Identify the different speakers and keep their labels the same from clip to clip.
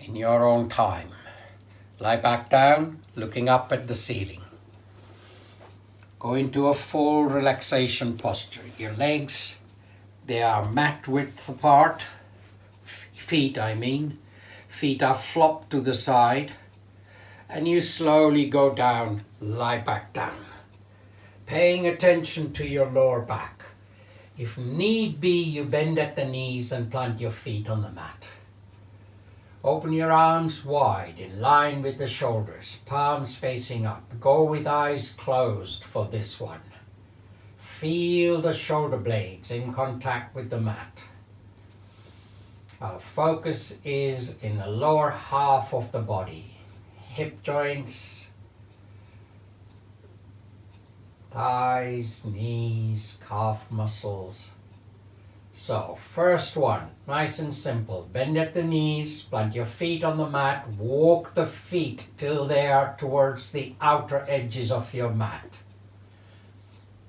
Speaker 1: in your own time. Lie back down, looking up at the ceiling. Go into a full relaxation posture. Your legs, they are mat width apart. Feet, I mean. Feet are flopped to the side. And you slowly go down, lie back down. Paying attention to your lower back. If need be, you bend at the knees and plant your feet on the mat. Open your arms wide in line with the shoulders, palms facing up. Go with eyes closed for this one. Feel the shoulder blades in contact with the mat. Our focus is in the lower half of the body. Hip joints, thighs, knees, calf muscles. So, first one, nice and simple. Bend at the knees, plant your feet on the mat, walk the feet till they are towards the outer edges of your mat.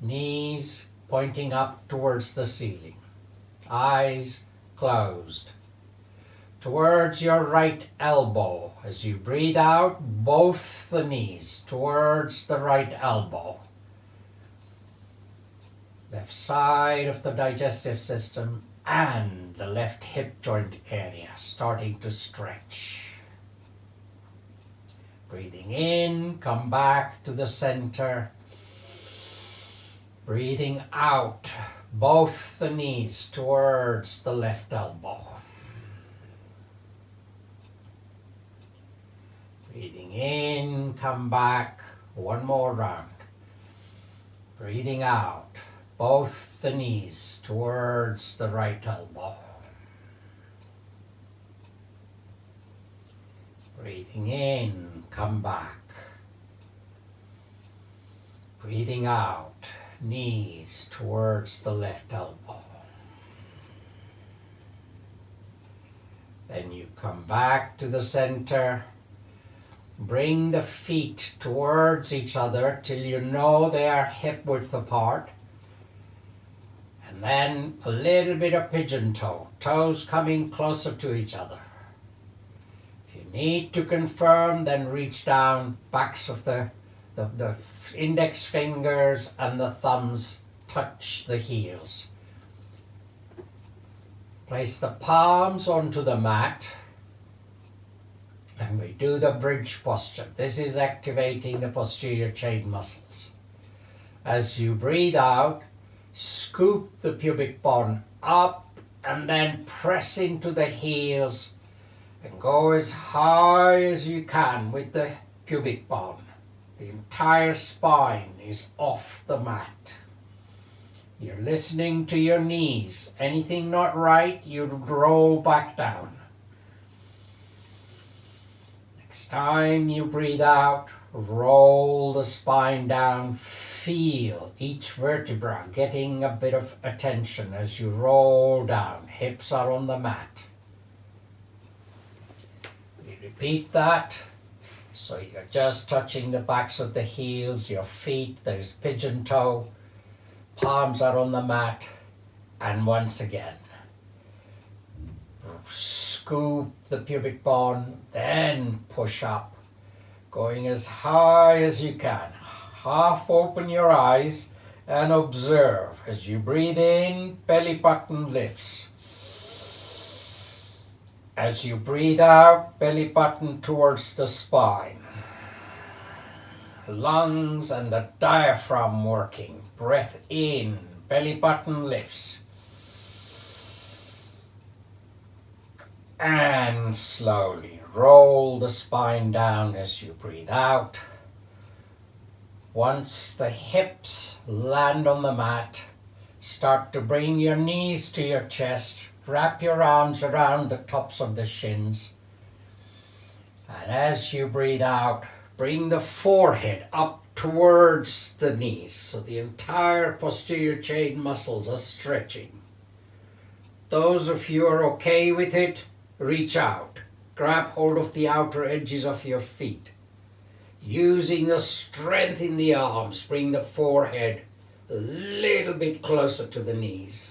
Speaker 1: Knees pointing up towards the ceiling. Eyes closed. Towards your right elbow. As you breathe out, both the knees towards the right elbow. Left side of the digestive system and the left hip joint area starting to stretch. Breathing in, come back to the center. Breathing out, both the knees towards the left elbow. Breathing in, come back, one more round. Breathing out. Both the knees towards the right elbow. Breathing in, come back. Breathing out, knees towards the left elbow. Then you come back to the center. Bring the feet towards each other till you know they are hip width apart. And then a little bit of pigeon toe, toes coming closer to each other. If you need to confirm, then reach down, backs of the index fingers and the thumbs touch the heels. Place the palms onto the mat and we do the bridge posture. This is activating the posterior chain muscles. As you breathe out, scoop the pubic bone up and then press into the heels and go as high as you can with the pubic bone. The entire spine is off the mat. You're listening to your knees. Anything not right, you roll back down. Next time you breathe out, roll the spine down. Feel each vertebra getting a bit of attention as you roll down. Hips are on the mat. We repeat that. So you're just touching the backs of the heels, your feet, there's pigeon toe, palms are on the mat, and once again. Scoop the pubic bone, then push up, going as high as you can. Half open your eyes and observe. As you breathe in, belly button lifts. As you breathe out, belly button towards the spine. Lungs and the diaphragm working. Breath in, belly button lifts. And slowly roll the spine down as you breathe out. Once the hips land on the mat, start to bring your knees to your chest. Wrap your arms around the tops of the shins. And as you breathe out, bring the forehead up towards the knees. So the entire posterior chain muscles are stretching. Those of you who are okay with it, reach out. Grab hold of the outer edges of your feet. Using the strength in the arms, bring the forehead a little bit closer to the knees.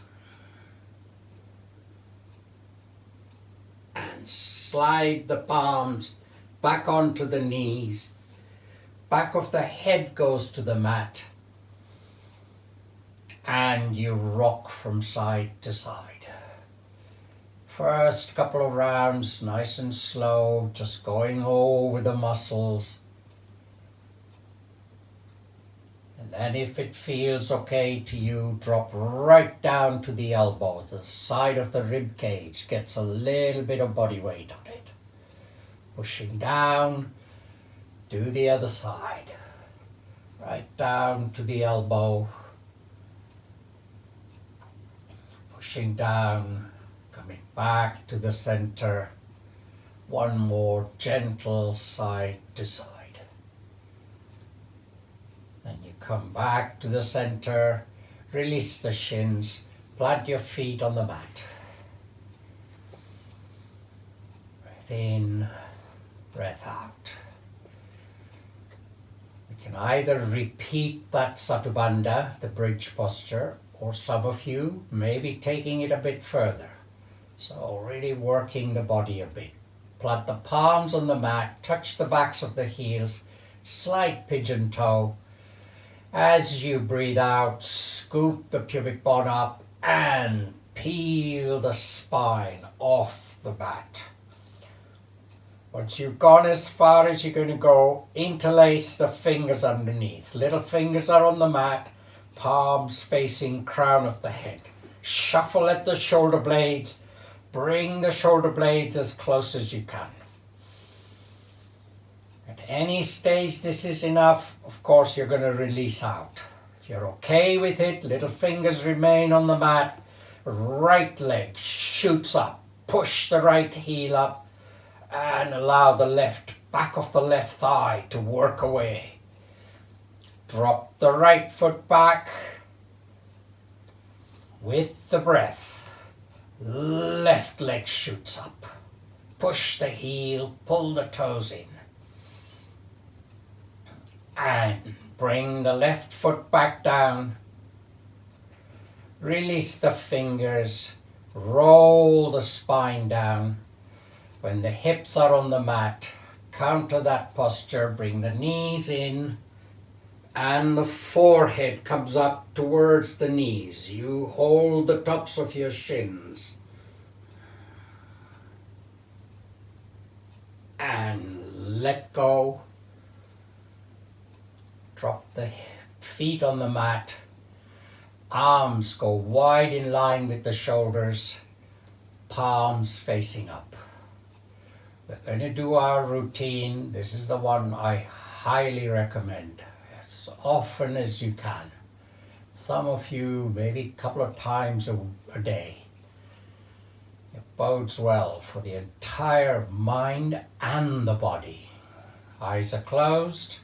Speaker 1: And and slide the palms back onto the knees. Back of the head goes to the mat. And you rock from side to side. First couple of rounds, nice and slow, just going over the muscles. And then if it feels okay to you, drop right down to the elbow. The side of the rib cage gets a little bit of body weight on it. Pushing down, do the other side. Right down to the elbow. Pushing down, coming back to the center. One more gentle side to side. Then you come back to the center, release the shins, plant your feet on the mat. Breath in, breath out. You can either repeat that Satubandha, the bridge posture, or some of you may be taking it a bit further. So really working the body a bit. Plant the palms on the mat, touch the backs of the heels, slight pigeon toe. As you breathe out, scoop the pubic bone up and peel the spine off the mat. Once you've gone as far as you're going to go, interlace the fingers underneath. Little fingers are on the mat. Palms facing crown of the head. Shuffle at the shoulder blades. Bring the shoulder blades as close as you can. At any stage this is enough, of course you're going to release out. If you're okay with it, little fingers remain on the mat. Right leg shoots up. Push the right heel up and allow the left back of the left thigh to work away. Drop the right foot back with the breath. Left leg shoots up. Push the heel, pull the toes in. And bring the left foot back down. Release the fingers. Roll the spine down. When the hips are on the mat, counter that posture. Bring the knees in. And the forehead comes up towards the knees. You hold the tops of your shins. And let go. Drop the feet on the mat. Arms go wide in line with the shoulders. Palms facing up. We're going to do our routine. This is the one I highly recommend. As often as you can. Some of you maybe a couple of times a day. It bodes well for the entire mind and the body. Eyes are closed.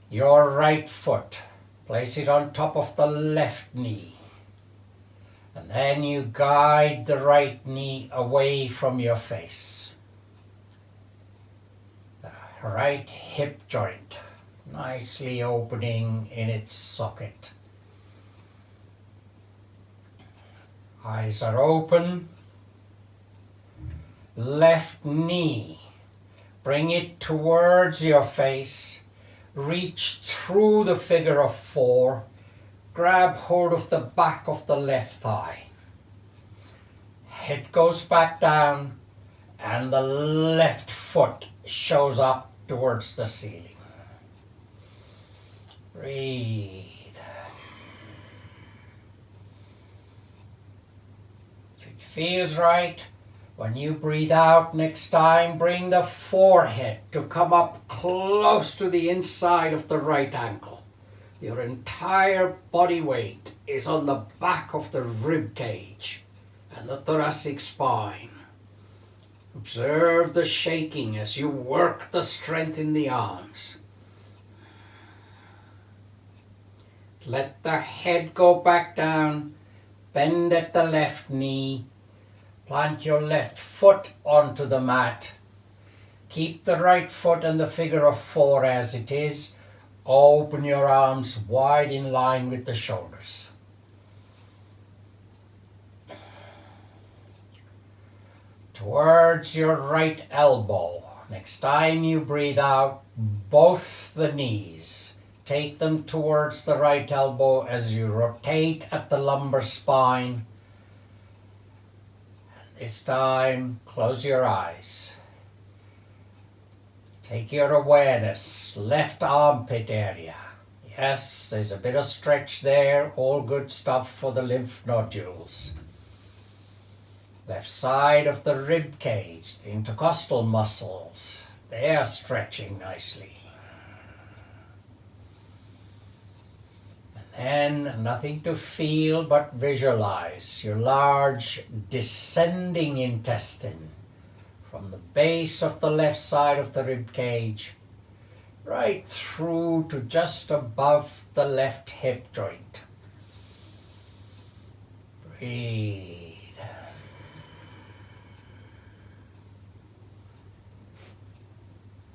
Speaker 1: Your right foot, place it on top of the left knee. And then you guide the right knee away from your face. Right hip joint nicely opening in its socket. Eyes are open. Left knee, bring it towards your face. Reach through the figure of 4. Grab hold of the back of the left thigh. Head goes back down and the left foot shows up towards the ceiling. Breathe. If it feels right, when you breathe out next time, bring the forehead to come up close to the inside of the right ankle. Your entire body weight is on the back of the rib cage and the thoracic spine. Observe the shaking as you work the strength in the arms. Let the head go back down, bend at the left knee, plant your left foot onto the mat. Keep the right foot and the figure of 4 as it is. Open your arms wide in line with the shoulders. towards your right elbow. Next time you breathe out, both the knees. Take them towards the right elbow as you rotate at the lumbar spine. This time, close your eyes. Take your awareness, left armpit area. Yes, there's a bit of stretch there, all good stuff for the lymph nodules. Left side of the rib cage, the intercostal muscles, they are stretching nicely. And then nothing to feel but visualize your large descending intestine from the base of the left side of the rib cage right through to just above the left hip joint. Breathe.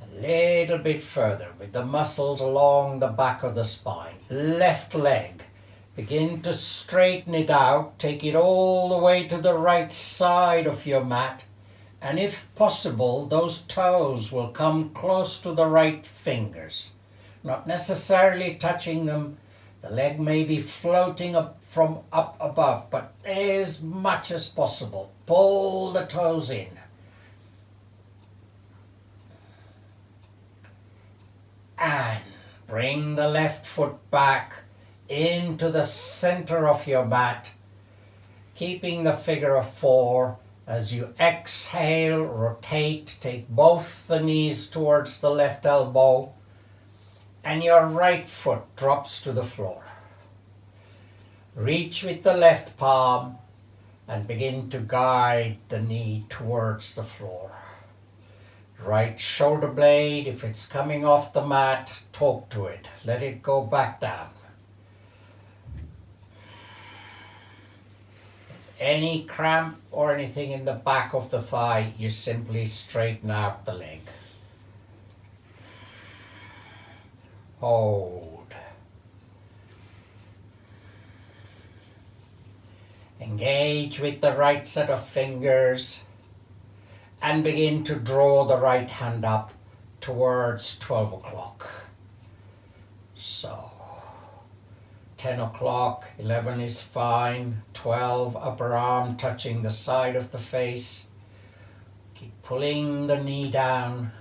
Speaker 1: A little bit further with the muscles along the back of the spine. Left leg. Begin to straighten it out. Take it all the way to the right side of your mat. And if possible, those toes will come close to the right fingers. Not necessarily touching them. The leg may be floating up from up above, but as much as possible, pull the toes in. And bring the left foot back into the center of your mat, keeping the figure of 4. As you exhale, rotate, take both the knees towards the left elbow, and your right foot drops to the floor. Reach with the left palm and begin to guide the knee towards the floor. Right shoulder blade, if it's coming off the mat, talk to it. Let it go back down. Any cramp or anything in the back of the thigh, you simply straighten out the leg. Hold. Engage with the right set of fingers and begin to draw the right hand up towards 12 o'clock. So 10 o'clock, 11 is fine, 12, upper arm touching the side of the face. Keep pulling the knee down.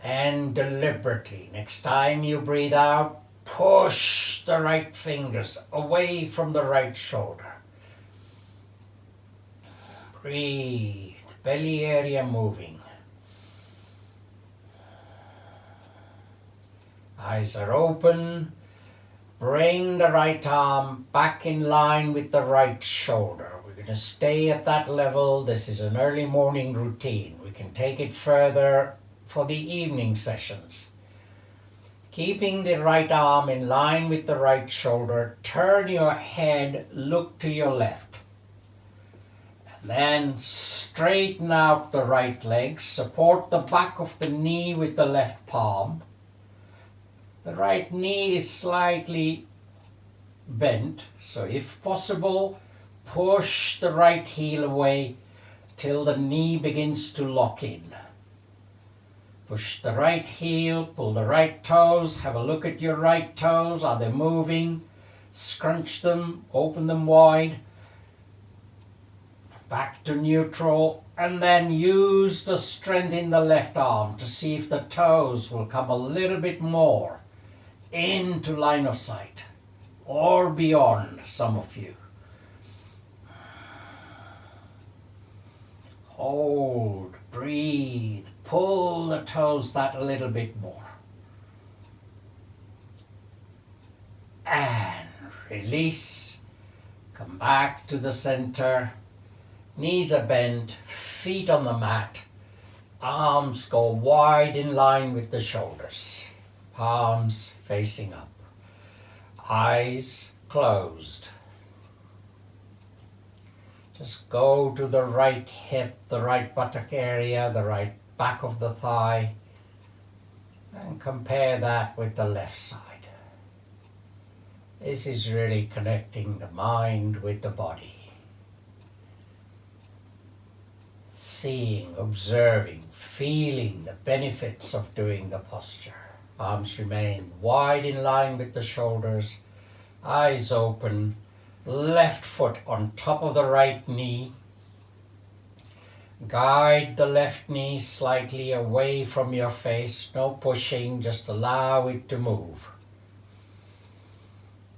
Speaker 1: And then deliberately, next time you breathe out, push the right fingers away from the right shoulder. Breathe, belly area moving. Eyes are open. Bring the right arm back in line with the right shoulder. We're going to stay at that level. This is an early morning routine. We can take it further for the evening sessions. Keeping the right arm in line with the right shoulder, turn your head, look to your left. And then straighten out the right leg. Support the back of the knee with the left palm. The right knee is slightly bent, so if possible, push the right heel away till the knee begins to lock in. Push the right heel, pull the right toes, have a look at your right toes, are they moving? Scrunch them, open them wide, back to neutral, and then use the strength in the left arm to see if the toes will come a little bit more into line of sight or beyond, some of you. Hold, breathe, pull the toes that little bit more. And release, come back to the center, knees are bent, feet on the mat, arms go wide in line with the shoulders, palms facing up, eyes closed. Just go to the right hip, the right buttock area, the right back of the thigh, and compare that with the left side. This is really connecting the mind with the body. seeing, observing, feeling the benefits of doing the posture. Arms remain wide in line with the shoulders, eyes open, left foot on top of the right knee. Guide the left knee slightly away from your face, no pushing, just allow it to move.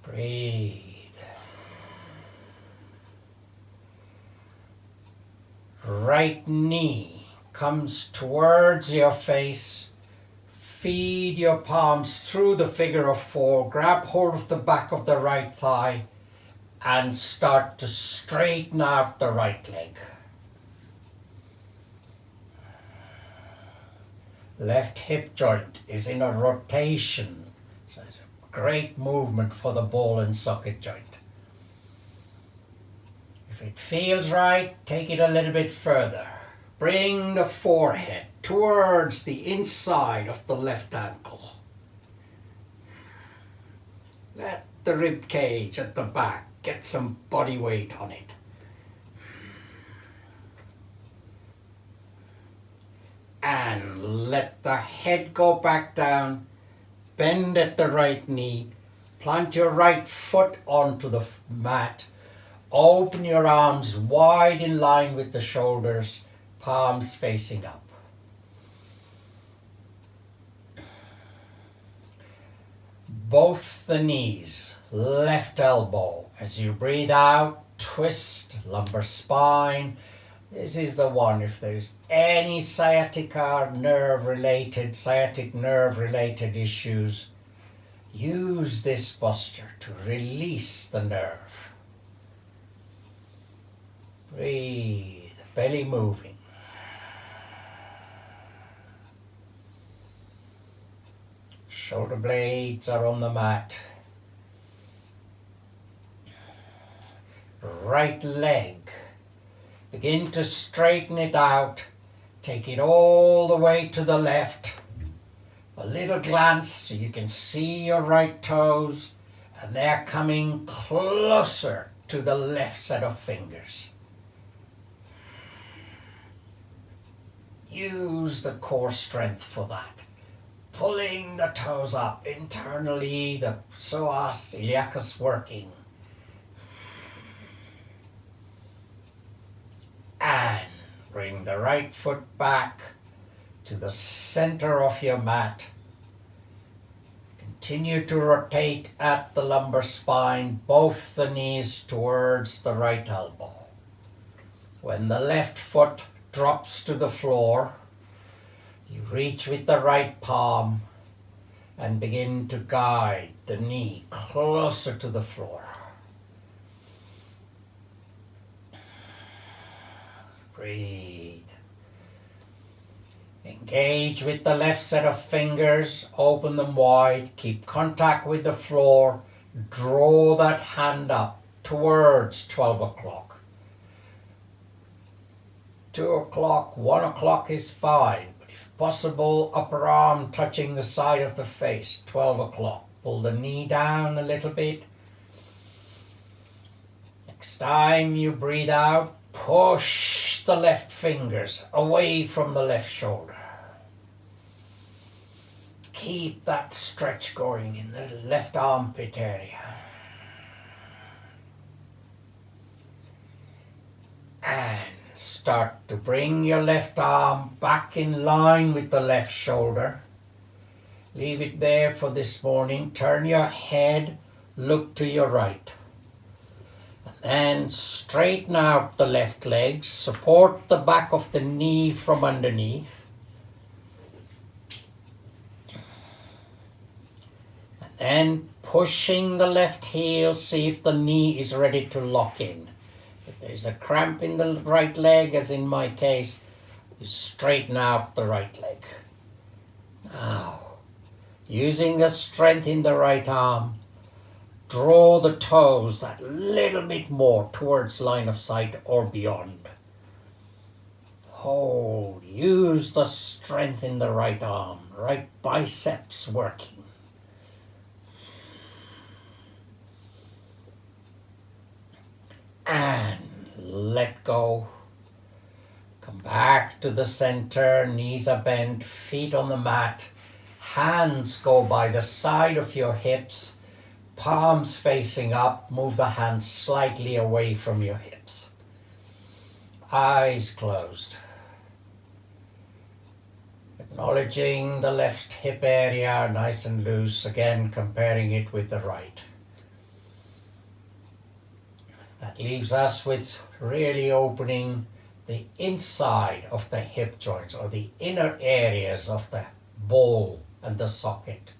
Speaker 1: Breathe. Right knee comes towards your face. Feed your palms through the figure of four. Grab hold of the back of the right thigh and start to straighten out the right leg. Left hip joint is in a rotation, so it's a great movement for the ball and socket joint. If it feels right, take it a little bit further. Bring the forehead towards the inside of the left ankle. Let the rib cage at the back get some body weight on it. And let the head go back down. Bend at the right knee. Plant your right foot onto the mat. Open your arms wide in line with the shoulders, palms facing up. Both the knees, left elbow. As you breathe out, twist, lumbar spine. This is the one. If there's any sciatic nerve related issues, use this posture to release the nerve. Breathe, belly moving. Shoulder blades are on the mat. Right leg. Begin to straighten it out. Take it all the way to the left. A little glance so you can see your right toes, and they're coming closer to the left set of fingers. Use the core strength for that. Pulling the toes up internally, the psoas iliacus working. And bring the right foot back to the center of your mat. Continue to rotate at the lumbar spine, both the knees towards the right elbow. When the left foot drops to the floor, you reach with the right palm and begin to guide the knee closer to the floor. Breathe. Engage with the left set of fingers, open them wide, keep contact with the floor, draw that hand up towards 12 o'clock. 2 o'clock, 1 o'clock is fine, but if possible, upper arm touching the side of the face, 12 o'clock. Pull the knee down a little bit. Next time you breathe out, push the left fingers away from the left shoulder. Keep that stretch going in the left armpit area. And start to bring your left arm back in line with the left shoulder. Leave it there for this morning. Turn your head, look to your right. And then straighten out the left leg. Support the back of the knee from underneath. And then pushing the left heel, see if the knee is ready to lock in. If there's a cramp in the right leg, as in my case, you straighten out the right leg. Now, using the strength in the right arm, draw the toes that little bit more towards line of sight or beyond. Hold, use the strength in the right arm, right biceps working. And let go. Come back Back to the center, knees are bent, feet on the mat. Hands go by the side of your hips, palms facing up. Move the hands slightly away from your hips. Eyes closed. Acknowledging the left hip area, nice and loose, again comparing it with the right. That leaves us with really opening the inside of the hip joints, or the inner areas of the ball and the socket.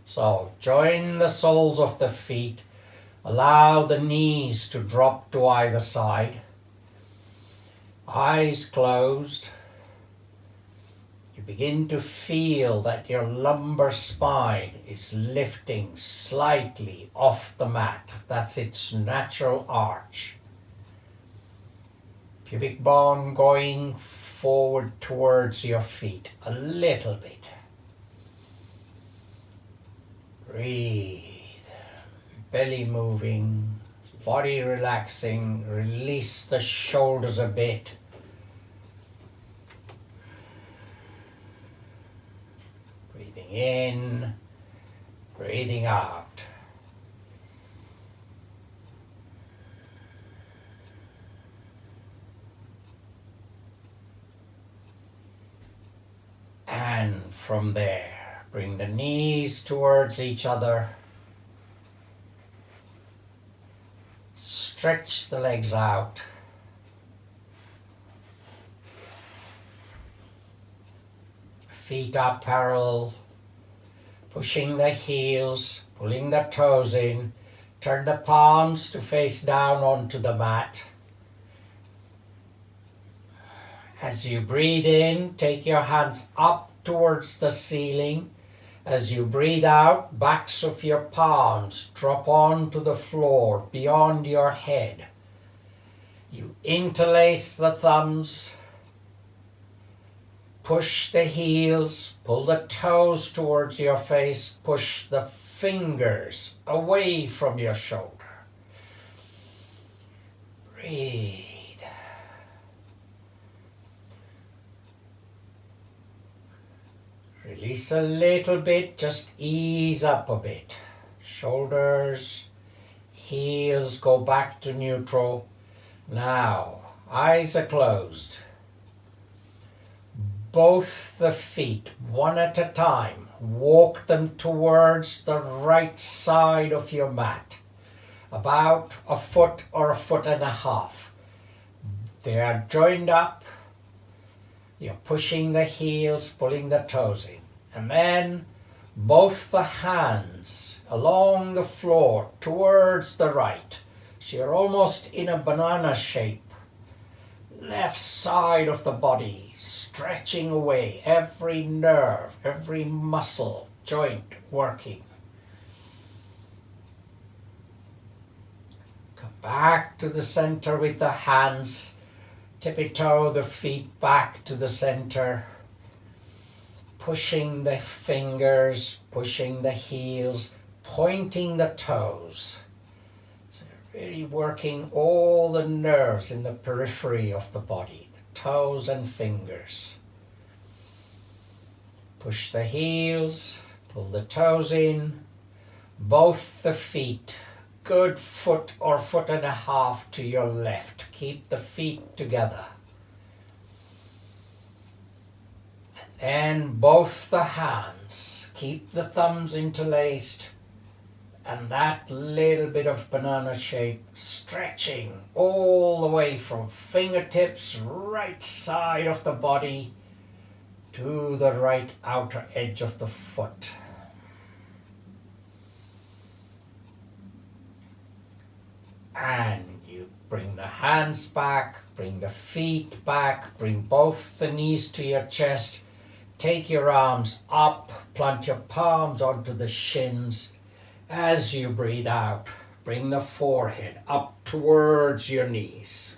Speaker 1: So join the soles of the feet, allow the knees to drop to either side, eyes closed. You begin to feel that your lumbar spine is lifting slightly off the mat. That's its natural arch. Pubic bone going forward towards your feet a little bit. Breathe. Belly moving, body relaxing. Release the shoulders a bit. Breathing in, breathing out. And from there, bring the knees towards each other. Stretch the legs out. Feet are parallel. Pushing the heels, pulling the toes in. Turn the palms to face down onto the mat. As you breathe in, take your hands up towards the ceiling. As you breathe out, backs of your palms drop onto the floor beyond your head. You interlace the thumbs, push the heels, pull the toes towards your face, push the fingers away from your shoulder. Breathe. Release a little bit, just ease up a bit. Shoulders, heels go back to neutral. Now, eyes are closed. Both the feet, one at a time, walk them towards the right side of your mat. About a foot or a foot and a half. They are joined up. You're pushing the heels, pulling the toes in. And then both the hands along the floor towards the right. So you're almost in a banana shape. Left side of the body, stretching away, every nerve, every muscle, joint working. Come back to the center with the hands. Tippy-toe the feet back to the center, pushing the fingers, pushing the heels, pointing the toes. So really working all the nerves in the periphery of the body, the toes and fingers. Push the heels, pull the toes in, both the feet. Good foot or foot and a half to your left. Keep the feet together. And then both the hands. Keep the thumbs interlaced. And that little bit of banana shape stretching all the way from fingertips, right side of the body, to the right outer edge of the foot. And you bring the hands back, bring the feet back, bring both the knees to your chest. Take your arms up, plant your palms onto the shins. As you breathe out, bring the forehead up towards your knees.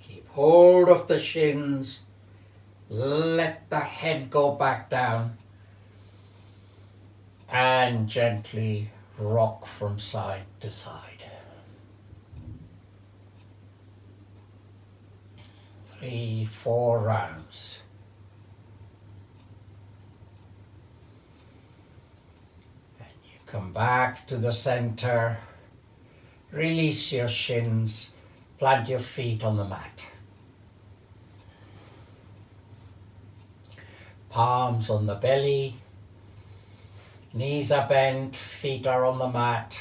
Speaker 1: Keep hold of the shins. Let the head go back down. And gently rock from side to side. 3, 4 rounds. And you come back to the center, release your shins, plant your feet on the mat. Palms on the belly, knees are bent, feet are on the mat,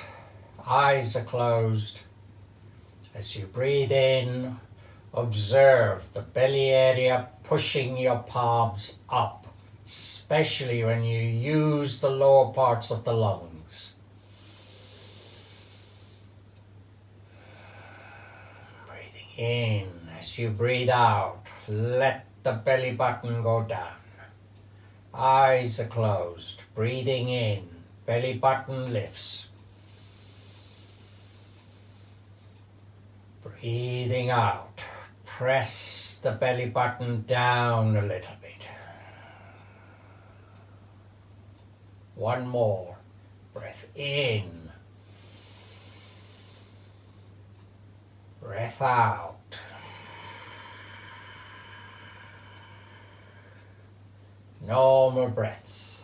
Speaker 1: eyes are closed. As you breathe in, observe the belly area pushing your palms up, especially when you use the lower parts of the lungs. Breathing in, as you breathe out, let the belly button go down. Eyes are closed, breathing in, belly button lifts. Breathing out, press the belly button down a little bit. One more, breath in, breath out. Normal breaths.